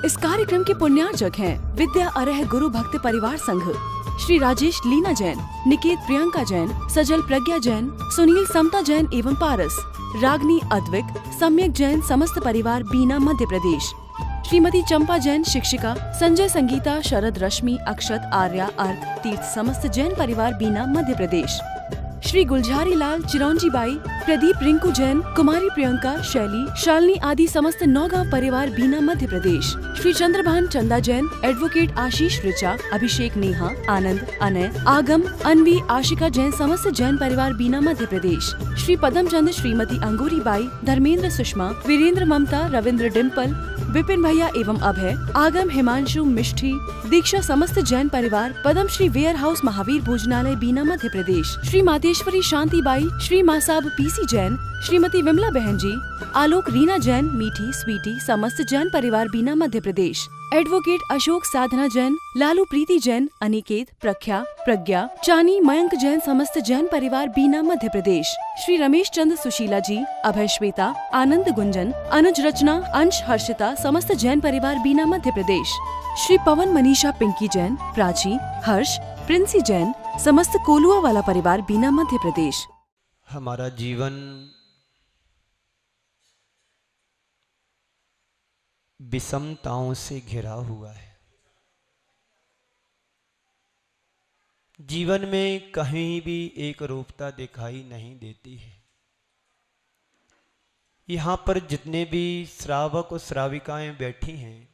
इस कार्यक्रम के पुण्यार्जक हैं विद्या अरह गुरु भक्त परिवार संघ, श्री राजेश लीना जैन, निकेत प्रियंका जैन, सजल प्रज्ञा जैन, सुनील समता जैन एवं पारस, रागनी अद्विक, सम्यक जैन समस्त परिवार बीना मध्य प्रदेश, श्रीमती चंपा जैन शिक्षिका, संजय संगीता, शरद रश्मि, अक्षत, आर्या, अर्क, तीर्थ समस्त जैन परिवार बीना मध्य प्रदेश, श्री गुलझारी लाल, चिरौंजी बाई, प्रदीप, रिंकू जैन, कुमारी प्रियंका, शैली, शालिनी आदि समस्त नौगांव परिवार बीना मध्य प्रदेश, श्री चंद्रभान चंदा जैन, एडवोकेट आशीष ऋचा, अभिषेक, नेहा, आनंद, अनय, आगम, अनवी, आशिका जैन समस्त जैन परिवार बीना मध्य प्रदेश, श्री पदम चंद, श्रीमती अंगूरी बाई, धर्मेंद्र, सुषमा, वीरेंद्र, ममता, रविंद्र, डिम्पल, विपिन भैया एवं अभय, आगम, हिमांशु, मिष्ठी, दीक्षा समस्त जैन परिवार पदम श्री वेयर हाउस महावीर भोजनालय बीना मध्य प्रदेश, श्री मातेश्वरी शांति by, Shri Masab PC Jain, Shrimati Vimla बहन जी, आलोक, रीना जैन, मीठी, स्वीटी समस्त जैन परिवार बीना मध्य प्रदेश, एडवोकेट अशोक, साधना जैन, लालू, प्रीति जैन, अनिकेत, प्रख्या, प्रज्ञा, चानी, मयंक जैन समस्त जैन परिवार बीना मध्य प्रदेश, श्री रमेश चंद, सुशीला जी, अभय, श्वेता, आनंद, गुंजन, अनुज, रचना, अंश, हर्षिता समस्त जैन परिवार बीना मध्य प्रदेश, श्री पवन, मनीषा, पिंकी जैन, प्राची, हर्ष, प्रिंसी जैन समस्त कोलुआ वाला परिवार बीना मध्य प्रदेश। हमारा जीवन विषमताओं से घिरा हुआ है। जीवन में कहीं भी एक रूपता दिखाई नहीं देती है। यहाँ पर जितने भी श्रावक और श्राविकाएं बैठी हैं,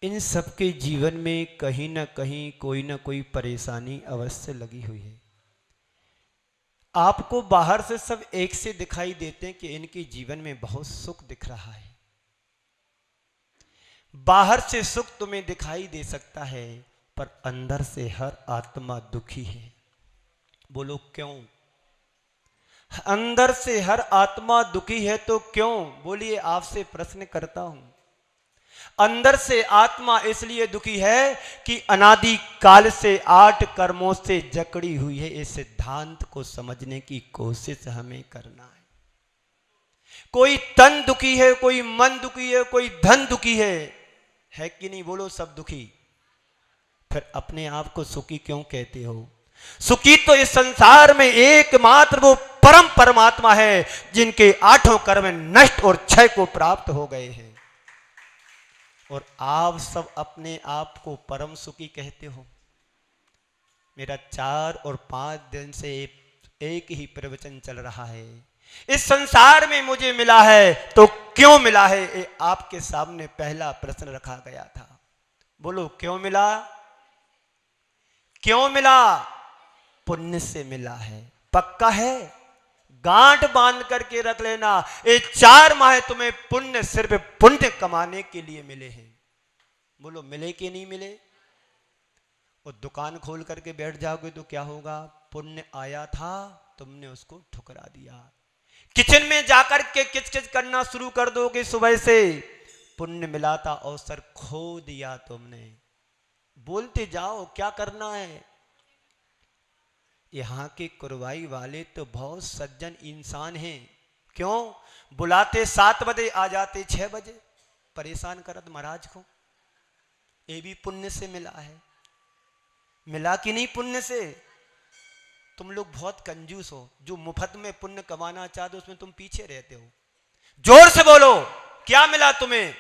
इन सबके जीवन में कहीं न कहीं कोई न कोई परेशानी अवश्य लगी हुई है। आपको बाहर से सब एक से दिखाई देते हैं कि इनके जीवन में बहुत सुख दिख रहा है। बाहर से सुख तुम्हें दिखाई दे सकता है, पर अंदर से हर आत्मा दुखी है। बोलो क्यों? अंदर से हर आत्मा दुखी है तो क्यों? बोलिए, आपसे प्रश्न करता हूं। अंदर से आत्मा इसलिए दुखी है कि अनादि काल से 8 कर्मों से जकड़ी हुई है। इस सिद्धांत को समझने की कोशिश हमें करना है। कोई तन दुखी है, कोई मन दुखी है, कोई धन दुखी है कि नहीं? बोलो, सब दुखी। फिर अपने आप को सुखी क्यों कहते हो? सुखी तो इस संसार में एकमात्र वो परम परमात्मा है जिनके 8 कर्म नष्ट और क्षय को प्राप्त हो गए हैं। और आप सब अपने आप को परम सुखी कहते हो। मेरा 4 और 5 दिन से एक ही प्रवचन चल रहा है। इस संसार में मुझे मिला है तो क्यों मिला है, ये आपके सामने पहला प्रश्न रखा गया था। बोलो, क्यों मिला? क्यों मिला? पुण्य से मिला है। पक्का है? गांठ बांध करके रख लेना। ये 4 माह तुम्हें पुण्य, सिर्फ पुण्य कमाने के लिए मिले हैं। बोलो, मिले कि नहीं मिले? और दुकान खोल करके बैठ जाओगे तो क्या होगा? पुण्य आया था, तुमने उसको ठुकरा दिया। किचन में जाकर के किच-किच करना शुरू कर दोगे सुबह से, पुण्य मिला था, अवसर खो दिया तुमने। बोलते जाओ, क्या करना है? यहाँ के कुरवाई वाले तो बहुत सज्जन इंसान हैं। क्यों? बुलाते 7 बजे, आ जाते 6 बजे, परेशान करत महाराज को। ये भी पुण्य से मिला है। मिला कि नहीं पुण्य से? तुम लोग बहुत कंजूस हो। जो मुफ्त में पुण्य कमाना चाहते हो उसमें तुम पीछे रहते हो। जोर से बोलो, क्या मिला तुम्हें?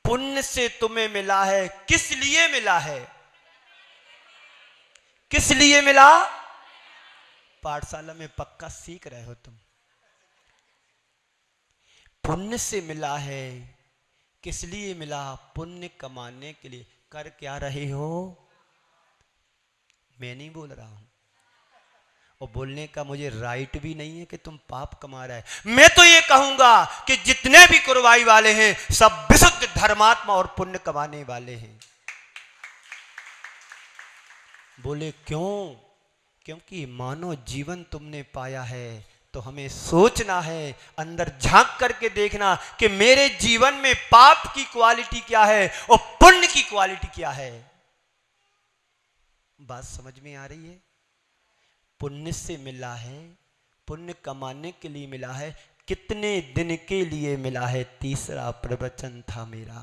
पुण्य से तुम्हें मिला है। किस लिए मिला है? किस लिए मिला? पाठशाला में पक्का सीख रहे हो तुम। पुण्य से मिला है। किस लिए मिला? पुण्य कमाने के लिए। कर क्या रहे हो? मैं नहीं बोल रहा हूं, और बोलने का मुझे राइट भी नहीं है कि तुम पाप कमा रहे है। मैं तो ये कहूंगा कि जितने भी कुरवाई वाले हैं सब विशुद्ध धर्मात्मा और पुण्य कमाने वाले हैं। बोले क्यों? क्योंकि मानव जीवन तुमने पाया है तो हमें सोचना है, अंदर झांक करके देखना कि मेरे जीवन में पाप की क्वालिटी क्या है और पुण्य की क्वालिटी क्या है। बात समझ में आ रही है? पुण्य से मिला है, पुण्य कमाने के लिए मिला है, कितने दिन के लिए मिला है। तीसरा प्रवचन था मेरा,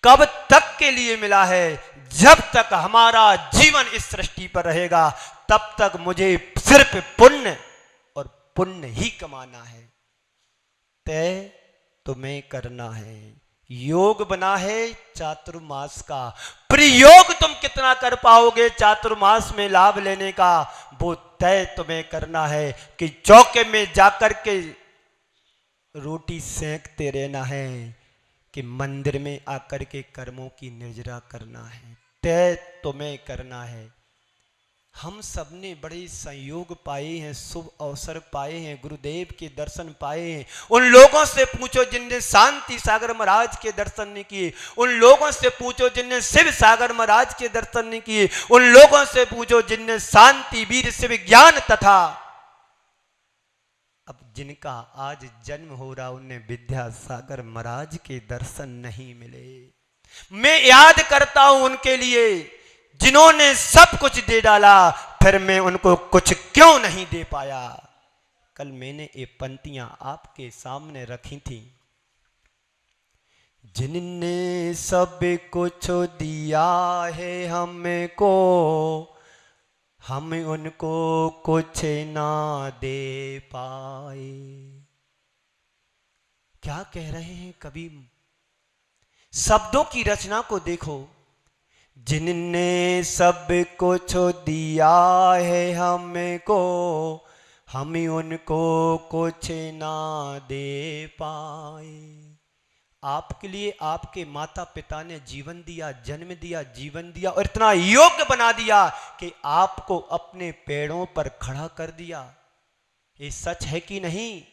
कब तक के लिए मिला है। जब तक हमारा जीवन इस सृष्टि पर रहेगा तब तक मुझे सिर्फ पुण्य और पुण्य ही कमाना है। तय तुम्हें करना है। योग बना है चातुर्मास का, प्रयोग तुम कितना कर पाओगे चातुर्मास में लाभ लेने का, वो तय तुम्हें करना है कि चौके में जाकर के रोटी सेंकते रहना है कि मंदिर में आकर के कर्मों की निर्जरा करना है। तय तुम्हें करना है। हम सब ने बड़े संयोग पाए हैं, शुभ अवसर पाए हैं, गुरुदेव के दर्शन पाए हैं। उन लोगों से पूछो जिनने शांति सागर महाराज के दर्शन नहीं किए, उन लोगों से पूछो जिनने शिव सागर महाराज के दर्शन नहीं किए, उन लोगों से पूछो जिनने शांति वीर शिव ज्ञान तथा अब जिनका आज जन्म हो रहा उन्हें विद्यासागर महाराज के दर्शन नहीं मिले। मैं याद करता हूं उनके लिए जिन्होंने सब कुछ दे डाला, फिर मैं उनको कुछ क्यों नहीं दे पाया। कल मैंने ये पंक्तियां आपके सामने रखी थी। जिनने सब कुछ दिया है हमको, हम उनको कुछ ना दे पाए। क्या कह रहे हैं कवि? शब्दों की रचना को देखो। जिनने सब कुछ दिया है हमको, हम उनको कुछ ना दे पाए। आपके लिए आपके माता पिता ने जीवन दिया, जन्म दिया, जीवन दिया और इतना योग्य बना दिया कि आपको अपने पैरों पर खड़ा कर दिया। ये सच है कि नहीं?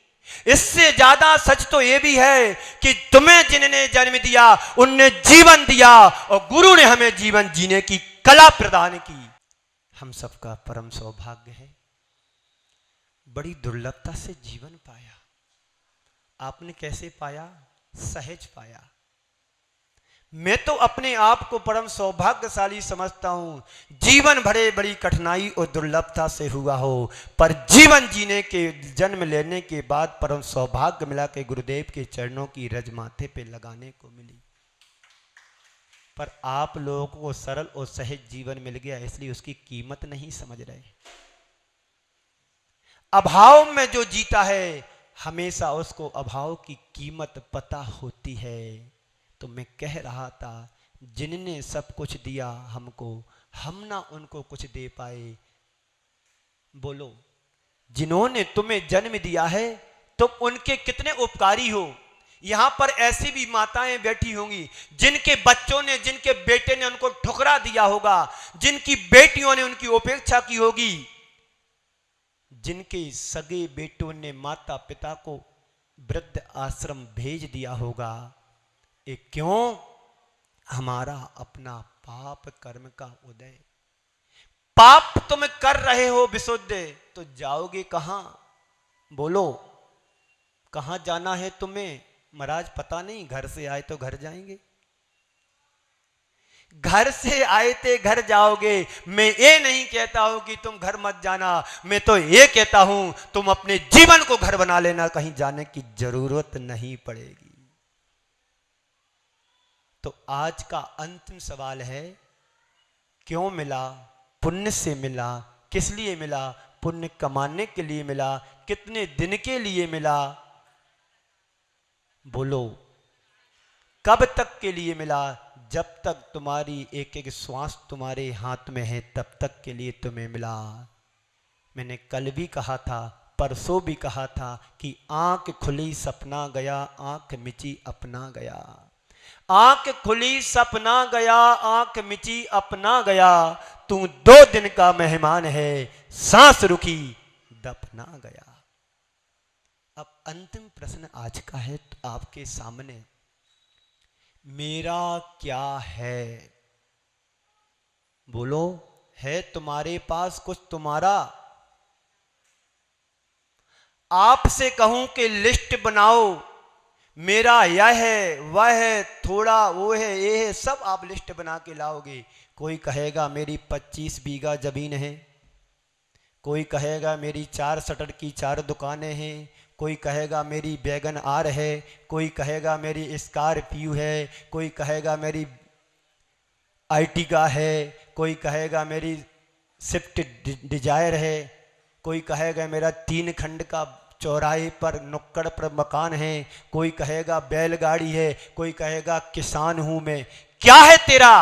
इससे ज्यादा सच तो यह भी है कि तुम्हें जिन्होंने जन्म दिया उनने जीवन दिया और गुरु ने हमें जीवन जीने की कला प्रदान की। हम सबका परम सौभाग्य है। बड़ी दुर्लभता से जीवन पाया। आपने कैसे पाया? सहज पाया। मैं तो अपने आप को परम सौभाग्यशाली समझता हूं। जीवन भरे बड़ी कठिनाई और दुर्लभता से हुआ हो, पर जीवन जीने के, जन्म लेने के बाद परम सौभाग्य मिला कि गुरुदेव के चरणों की रज माथे पे लगाने को मिली। पर आप लोगों को सरल और सहज जीवन मिल गया, इसलिए उसकी कीमत नहीं समझ रहे। अभाव में जो जीता है हमेशा उसको अभाव की कीमत पता होती है। तो मैं कह रहा था, जिनने सब कुछ दिया हमको, हम ना उनको कुछ दे पाए। बोलो, जिन्होंने तुम्हें जन्म दिया है तुम उनके कितने उपकारी हो। यहां पर ऐसी भी माताएं बैठी होंगी जिनके बच्चों ने, जिनके बेटे ने उनको ठुकरा दिया होगा, जिनकी बेटियों ने उनकी उपेक्षा की होगी, जिनके सगे बेटों ने माता पिता को वृद्ध आश्रम भेज दिया होगा। ये क्यों? हमारा अपना पाप कर्म का उदय। पाप तुम कर रहे हो विशुद्ध, तो जाओगे कहां? बोलो, कहां जाना है तुम्हें? महाराज पता नहीं, घर से आए तो घर जाएंगे, घर से आए थे घर जाओगे। मैं ये नहीं कहता हूं कि तुम घर मत जाना, मैं तो ये कहता हूं तुम अपने जीवन को घर बना लेना, कहीं जाने की जरूरत नहीं पड़ेगी। तो आज का अंतिम सवाल है, क्यों मिला? पुण्य से मिला। किस लिए मिला? पुण्य कमाने के लिए मिला। कितने दिन के लिए मिला? बोलो, कब तक के लिए मिला? जब तक तुम्हारी एक एक श्वास तुम्हारे हाथ में है तब तक के लिए तुम्हें मिला। मैंने कल भी कहा था, परसों भी कहा था कि आंख खुली सपना गया, आंख मिची अपना गया। आंख खुली सपना गया, आंख मिची अपना गया। तू 2 दिन का मेहमान है, सांस रुकी दफना गया। अब अंतिम प्रश्न आज का है तो आपके सामने, मेरा क्या है? बोलो, है तुम्हारे पास कुछ तुम्हारा? आपसे कहूं कि लिस्ट बनाओ, मेरा यह है, वह है, थोड़ा वो है, ये है, सब आप लिस्ट बना के लाओगे। कोई कहेगा मेरी 25 बीघा जमीन है, कोई कहेगा मेरी 4 शटर की 4 दुकानें हैं, कोई कहेगा मेरी वैगन आर है, कोई कहेगा मेरी स्कॉर्पियो है, कोई कहेगा मेरी आर्टिगा है, कोई कहेगा मेरी स्विफ्ट डिजायर है, कोई कहेगा मेरा 3 खंड का चौराहे पर नुक्कड़ पर मकान है, कोई कहेगा बैलगाड़ी है, कोई कहेगा किसान हूं मैं। क्या है तेरा?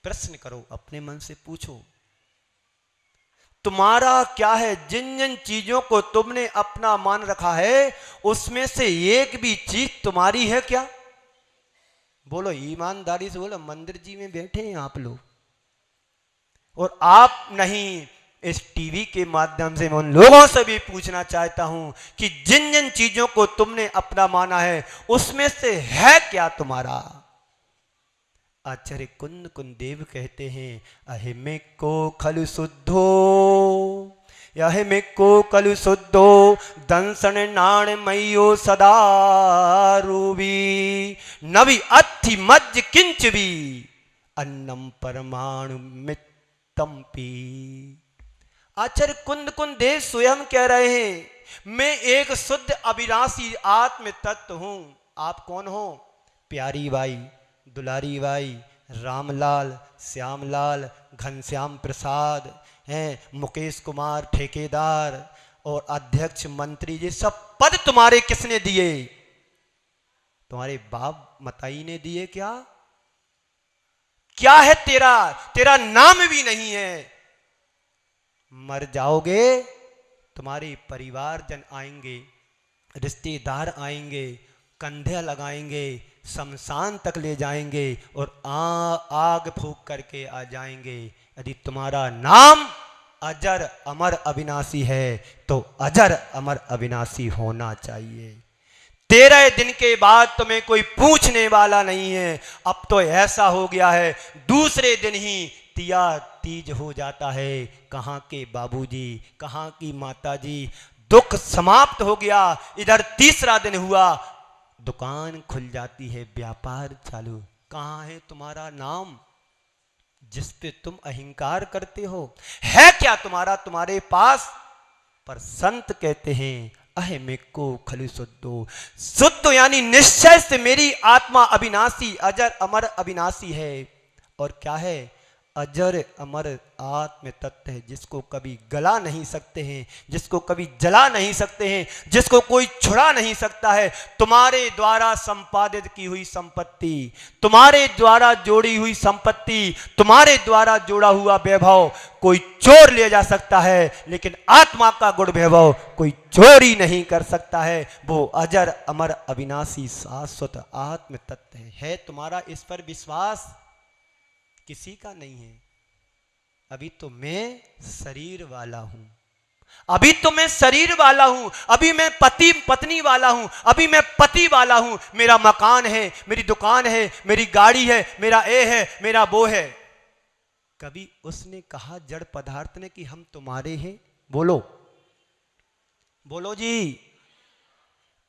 प्रश्न करो, अपने मन से पूछो, तुम्हारा क्या है? जिन जिन चीजों को तुमने अपना मान रखा है उसमें से एक भी चीज तुम्हारी है क्या? बोलो ईमानदारी से बोलो। मंदिर जी में बैठे हैं आप लोग, और आप नहीं, इस टीवी के माध्यम से मैं उन लोगों से भी पूछना चाहता हूं कि जिन जिन चीजों को तुमने अपना माना है उसमें से है क्या तुम्हारा? आचार्य कुंद कुंदेव कहते हैं, अहिमे को खलु शुद्धो, अहिमे को खलु शुद्धो दंसन नाण मयो सदा रूबी, नवि अथि मज्ज किंच भी अन्नम परमाणु मित्तम पी। आचार्य कुंद कुंदेव स्वयं कह रहे हैं, मैं एक शुद्ध अविनाशी आत्म तत्व हूं। आप कौन हो? प्यारी बाई, दुलारी बाई, रामलाल, श्यामलाल, घनश्याम प्रसाद हैं, मुकेश कुमार ठेकेदार और अध्यक्ष मंत्री, ये सब पद तुम्हारे किसने दिए? तुम्हारे बाप मताई ने दिए क्या? क्या है तेरा? तेरा नाम भी नहीं है। मर जाओगे, तुम्हारे परिवारजन आएंगे, रिश्तेदार आएंगे, कंधे लगाएंगे, शमशान तक ले जाएंगे और आग फूंक करके आ जाएंगे। यदि तुम्हारा नाम अजर अमर अविनाशी है तो अजर अमर अविनाशी होना चाहिए। 13 दिन के बाद तुम्हें कोई पूछने वाला नहीं है। अब तो ऐसा हो गया है, दूसरे दिन ही तिया तीज हो जाता है। कहाँ के बाबूजी, कहाँ की माताजी, दुख समाप्त हो गया। इधर तीसरा दिन हुआ, दुकान खुल जाती है, व्यापार चालू। कहाँ है तुम्हारा नाम जिस पे तुम अहंकार करते हो? है क्या तुम्हारा तुम्हारे पास? पर संत कहते हैं, अहमे को खलु शुद्धो, शुद्ध यानी निश्चय से मेरी आत्मा अविनाशी अजर अमर अविनाशी है। और क्या है? अजर अमर आत्म तत्व है, जिसको कभी गला नहीं सकते हैं, जिसको कभी जला नहीं सकते हैं, जिसको कोई छुड़ा नहीं सकता है। तुम्हारे द्वारा संपादित की हुई संपत्ति, तुम्हारे द्वारा जोड़ी हुई संपत्ति, तुम्हारे द्वारा जोड़ा हुआ वैभव कोई चोर ले जा सकता है, लेकिन आत्मा का गुण वैभव कोई चोरी नहीं कर सकता है। वो अजर अमर अविनाशी शाश्वत आत्म तत्व है। तुम्हारा इस पर विश्वास? किसी का नहीं है। अभी तो मैं शरीर वाला हूं, अभी तो मैं शरीर वाला हूं, अभी मैं पति पत्नी वाला हूं, अभी मैं पति वाला हूं। मेरा मकान है, मेरी दुकान है, मेरी गाड़ी है, मेरा ए है, मेरा वो है। कभी उसने कहा जड़ पदार्थ ने कि हम तुम्हारे हैं? बोलो बोलो जी।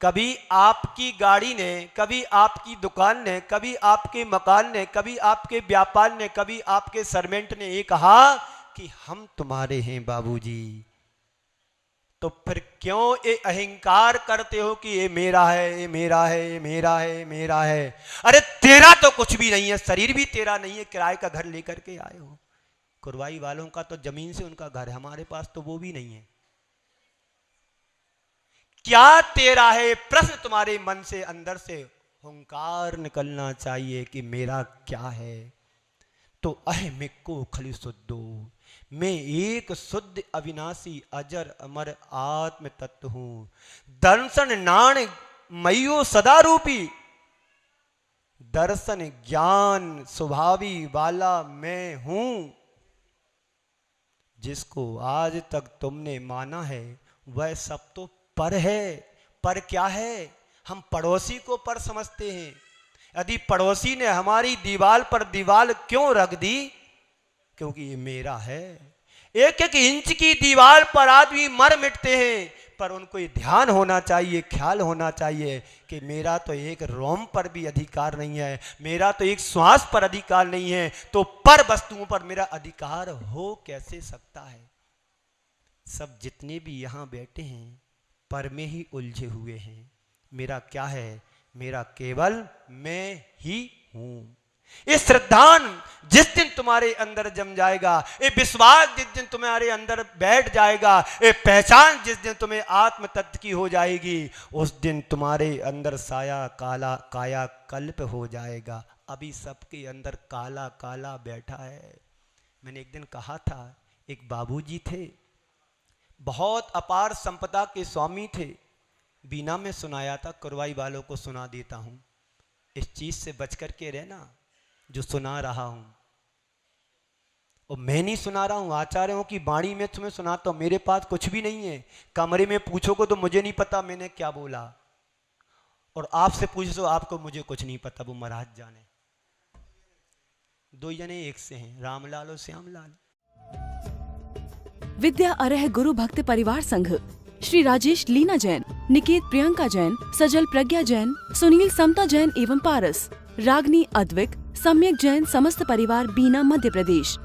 कभी आपकी गाड़ी ने, कभी आपकी दुकान ने, कभी आपके मकान ने, कभी आपके व्यापार ने, कभी आपके सर्वेंट ने ये कहा कि हम तुम्हारे हैं बाबूजी? तो फिर क्यों ये अहंकार करते हो कि ये मेरा है, ये मेरा है, ये मेरा है, ये मेरा है? अरे तेरा तो कुछ भी नहीं है, शरीर भी तेरा नहीं है, किराए का घर लेकर के आए हो। कुरवाई वालों का तो जमीन से उनका घर है, हमारे पास तो वो भी नहीं है। क्या तेरा है? प्रश्न तुम्हारे मन से अंदर से हुंकार निकलना चाहिए कि मेरा क्या है। तो अहमे को खलु शुद्धो, मैं एक शुद्ध अविनाशी अजर अमर आत्म तत्व हूं। दर्शन नाण मयो सदा रूपी, दर्शन ज्ञान स्वभावी वाला मैं हूं। जिसको आज तक तुमने माना है वह सब तो पर है। पर क्या है? हम पड़ोसी को पर समझते हैं। यदि पड़ोसी ने हमारी दीवार पर दीवार क्यों रख दी? क्योंकि ये मेरा है। 1-1 इंच की दीवार पर आदमी मर मिटते हैं, पर उनको ये ध्यान होना चाहिए, ख्याल होना चाहिए कि मेरा तो एक रोम पर भी अधिकार नहीं है, मेरा तो एक श्वास पर अधिकार नहीं है, तो पर वस्तुओं पर मेरा अधिकार हो कैसे सकता है। सब जितने भी यहाँ बैठे हैं पर में ही उलझे हुए हैं। मेरा क्या है? मेरा केवल मैं ही हूं। ये श्रद्धान जिस दिन तुम्हारे अंदर जम जाएगा, ये विश्वास जिस दिन तुम्हारे अंदर बैठ जाएगा, ये पहचान जिस दिन तुम्हें आत्म तत्व की हो जाएगी, उस दिन तुम्हारे अंदर साया काला काया कल्प हो जाएगा। अभी सबके अंदर काला काला बैठा है। मैंने एक दिन कहा था, एक बाबूजी थे, बहुत अपार संपदा के स्वामी थे। बीना में सुनाया था, कुरवाई वालों को सुना देता हूं। इस चीज से बच करके रहना जो सुना रहा हूं, और मैं नहीं सुना रहा हूं, आचार्यों की वाणी में तुम्हें सुनाता हूं। मेरे पास कुछ भी नहीं है, कमरे में पूछोगे तो मुझे नहीं पता मैंने क्या बोला, और आपसे पूछो तो आपको मुझे कुछ नहीं पता, वो महाराज जाने। दो जने एक से हैं, रामलाल और श्यामलाल। विद्या अरह गुरु भक्त परिवार संघ श्री राजेश लीना जैन, निकेत प्रियंका जैन, सजल प्रज्ञा जैन, सुनील समता जैन एवं पारस, रागनी अद्विक, सम्यक जैन समस्त परिवार बीना मध्य प्रदेश।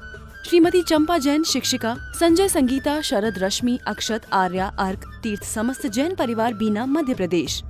श्रीमती चंपा जैन शिक्षिका, संजय संगीता, शरद रश्मि, अक्षत, आर्या, अर्क, तीर्थ समस्त जैन परिवार बीना मध्य प्रदेश।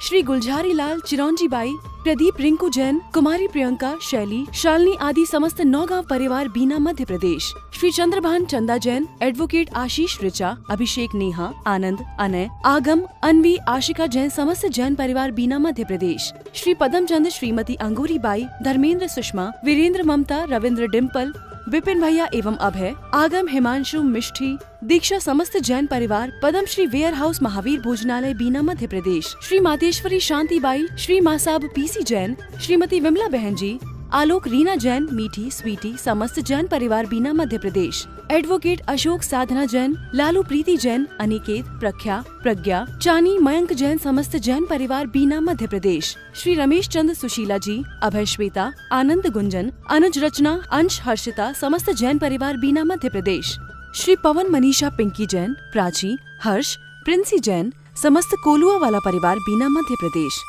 श्री गुलझारी लाल, चिरौंजी बाई, प्रदीप, रिंकू जैन, कुमारी प्रियंका, शैली, शालिनी आदि समस्त नौगांव परिवार बीना मध्य प्रदेश। श्री चंद्रभान चंदा जैन, एडवोकेट आशीष ऋचा, अभिषेक, नेहा, आनंद, अनय, आगम, अनवी, आशिका जैन समस्त जैन परिवार बीना मध्य प्रदेश। श्री पदम चंद, श्रीमती अंगूरी बाई, धर्मेंद्र, सुषमा, वीरेंद्र, ममता, रविंद्र, डिम्पल, विपिन भैया एवं अभय, आगम, हिमांशु, मिष्ठी, दीक्षा समस्त जैन परिवार पद्म श्री वेयर हाउस महावीर भोजनालय बीना मध्य प्रदेश। श्री मातेश्वरी शांति by, Shri Masab PC Jain, Shrimati Vimla बहन जी, आलोक, रीना जैन, मीठी, स्वीटी समस्त जैन परिवार बीना मध्य प्रदेश। एडवोकेट अशोक, साधना जैन, लालू, प्रीति जैन, अनिकेत, प्रख्या, प्रज्ञा, चानी, मयंक जैन समस्त जैन परिवार बीना मध्य प्रदेश। श्री रमेश चंद, सुशीला जी, अभय, श्वेता, आनंद, गुंजन, अनुज, रचना, अंश, हर्षिता समस्त जैन परिवार बीना मध्य प्रदेश। श्री पवन, मनीषा, पिंकी जैन, प्राची, हर्ष, प्रिंसी जैन समस्त कोलुआ वाला परिवार बीना मध्य प्रदेश।